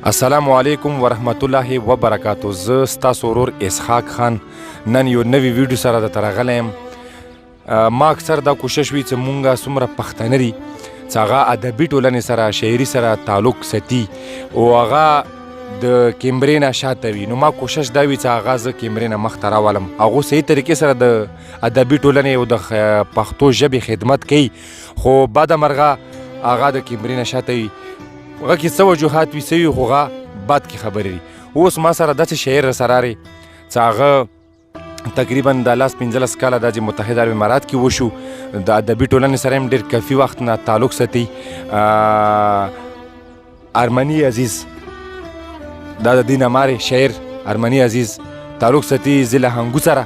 السلام علیکم ورحمت الله وبرکاتو. زه ستاسو ورور اسحاق خان نن یو نوی ویډیو سره درته راغلی یم. ما اکثر دا کوشش وي چې مونږ څومره پښتانه دي چې هغه ادبي ټولنې سره شاعري سره تعلق ساتي او هغه د کیمرې نه شاته وي. نو ما کوشش دا وي چې هغه زه کیمرې نه مخته راولم، هغو صحیح طریقې سره د ادبي ټولنې او د پښتو ژبې خدمت کوي، خو بده مرغه هغه د کیمرې نه شاته وي. هغه کې څه وجوهات وي څه وي خو هغه بد کې خبرې دي. اوس ما سره داسې شاعر راسره راغی چې هغه تقریبا د 15 کاله دا چې متحده عرب امارات کې وشو، د ادبي ټولنې سره هم ډېر کافي وخت نه تعلق ساتي. آرمانی عزیز دا د دې نه مارې شاعر آرمانی عزیز تعلق ساتي ضلع هنګو سره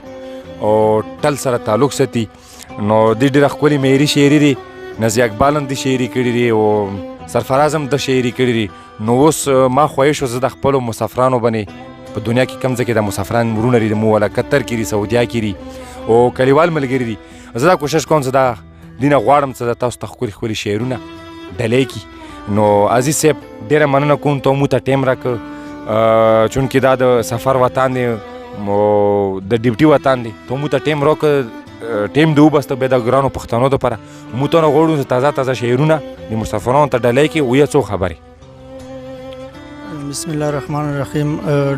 او ټل سره تعلق ساتي. نو دې ډېره ښکلې معیاري شاعري دي. نظیر اقبال هم د شاعري کړي دي او سرفراز هم د شاعري کړي دي. نو اوس ما خواهش و زه د خپلو مسافرانو باندې په دنیا کې کوم ځای کې د مسافران ورونه دي، مو والا قطر کې دي، سعودیا کې دي او کلیوال ملګري دي، زه دا کوشش کوم چې دا دې نه غواړم چې تاسو ته ښکلي ښکلي شعرونه ډالۍ کړي. نو عزیز صاحب ډېره مننه کوم ته مو ته ټایم راکړه، چونکې دا د سفر وطن دی او د ډیوټي وطن دی، ته مو ته ټایم راکړه، ټیم دې وبسته بیا د ګرانو پښتنو دپاره موږ ته نه غواړو چې تازه تازه شعرونه د مسافرانو ته ډالۍ کړي او یا څو خبرې. بسم الله الرحمن الرحیم.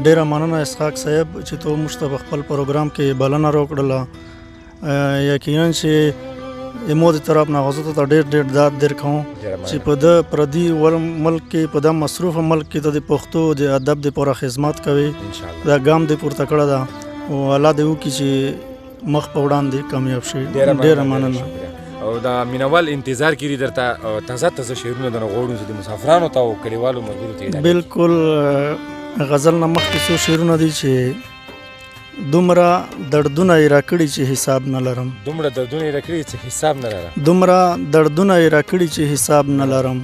ډیره مننه اسحاق صاحب چې تو موږ ته په خپل پروګرام کې بلنه راکړله. یقینا چې مو د طرف نه غوښتنه ته ډېر داد درکوم چې په د پردي ملک کې په د مصروف ملک کې د پښتو د ادب د پوره خدمت کوي، دا ګام دې پورته کړی ده او الله دې وکړي چې مخ په وړاندې کامیاب شي. ډېره مننه. او دا مینوال انتظار کړي درته تازه تازه شعرونه درنه غواړو چې د مسافرانو ته او کلیوالو ملګرو ته. بالکل غزل نه مخکې څو شعرونه دي چې دومره دردونه یې راکړي چې حساب نه لرم، دومره دردونه یې راکړي چې حساب نه لرم، دومره دردونه یې راکړي چې حساب نه لرم،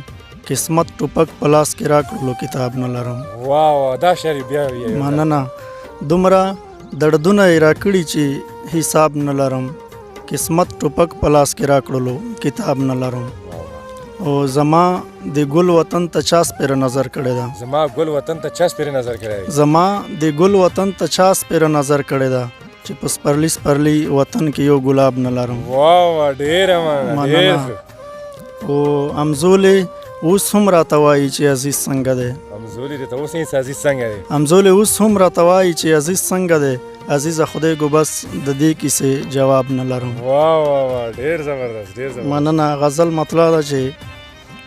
قسمت ټوپک په لاس کې راکړلو کتاب نه لرم. واو دا شعر بیا مننه. دومره دردونه یې راکړي چې حساب نه لرم، قسمت ټوپک په لاس کې راکړلو کتاب نه لرم. او زما د ګل وطن ته چا سپېره نظر کړې ده، زما ګل وطن ته چا سپېره نظر کړی ده، زما د ګل وطن ته چا سپېره نظر کړې ده چې په سپرلي سپرلي وطن کې یو ګلاب نه لرم. واو ډېره مننه. او امزولې اوس هم راته وایي چې عزیز څنګه دی، امزولې درته اوس یې عزیز څنګه دی، امزولې اوس هم راته وایي چې عزیز څنګه دی، عزیزه خدای کو بس د دې کیسې جواب نه لرم. واو واو ډېر زبردست ډېر زبردست. مننه. غزل مطلع ده چې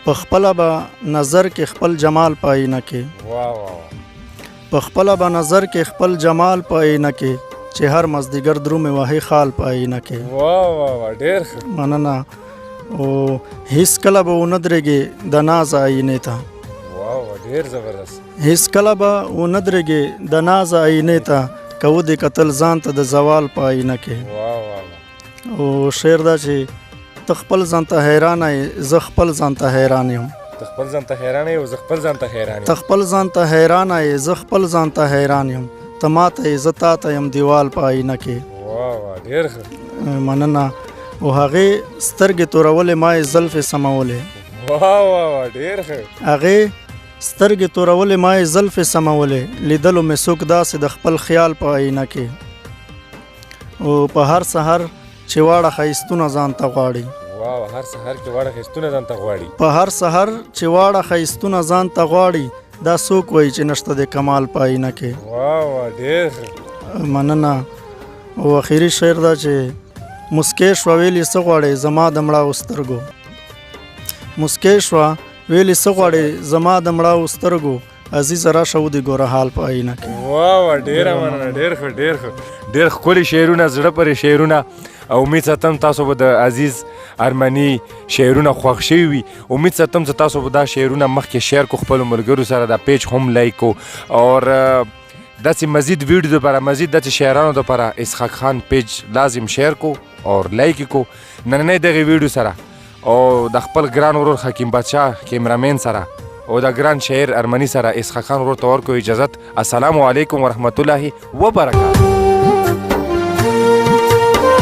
په خپله به نظر کې خپل جمال په آینه کې، واو واو په خپله به نظر کې خپل جمال په آینه کې چې هر مازدیګر درومې وهي خال په آینه کې. واو واو ډېر ښه. مننه. او هیڅ کله به ونه درېږې د ناز آینې ته، واو ډېر زبردست. هیڅ کله به ونه درېږې د ناز آینې ته که ودې کتل ځان ته د زوال په آینه کې. واو واو. او شعر دا چې ته خپل ځان ته حیرانه یې، زه خپل ځان ته حیران یم، ته خپل ځان ته حیرانه یې او زه خپل ځان ته حیران یم، ته خپل ځان ته حیرانه یې، زه خپل ځان ته حیران یم، ته ما ته یې، زه تا ته یم دیوال په آینه کې. واو واو ډېر ښه. مننه. او هغې سترګې تورولې ما یې زلفې سمولې، واو واو ډېر ښه. هغې سترګې تورولې ما یې زلفې سمولې، لیدلو مې څوک داسې د خپل خیال په آینه کې. او په هر سحر چې واړه ښایستونه ځان ته غواړي، واو هر سحر کې واړه ښایستونه ځان ته غواړي، په هر سحر چې واړه ښایستونه ځان ته غواړي، دا څوک وایي چې نشته د کمال په آینه کې. واو واو ډېر ښه. مننه. او اخري شعر دا چې مسکې شوه ویلې څه غواړې زما د مړاو سترګو، مسکې شوه ویلې څه غواړې زما د مړاو سترګو، عزیزه راشه ودې ګوره حال په آینه کې. واو ډېره مننه. ډېر ښه ډېر ښه. ډېر ښکلي شعرونه، زړه پورې شعرونه. او امید ساتم تاسو به د عزیز آرماني شعرونه خوښ شوي وي. امید ساتم چې تاسو به دا شعرونه مخکې شیر کو خپلو ملګرو سره، دا پیج هم لایک کو اور داسې مزید ویډیو دپاره، مزید داسې شاعرانو دپاره اسحاق خان پیج لازم شیر کو اور لایک کو. نننۍ دغې ویډیو سره او د خپل ګران ورور حکیم بادشاه کیمرامین سره او د ګران شاعر آرمانی سره اسحاق خان ورور ته ورکوي اجازت. السلام علیکم ورحمت الله وبرکاته.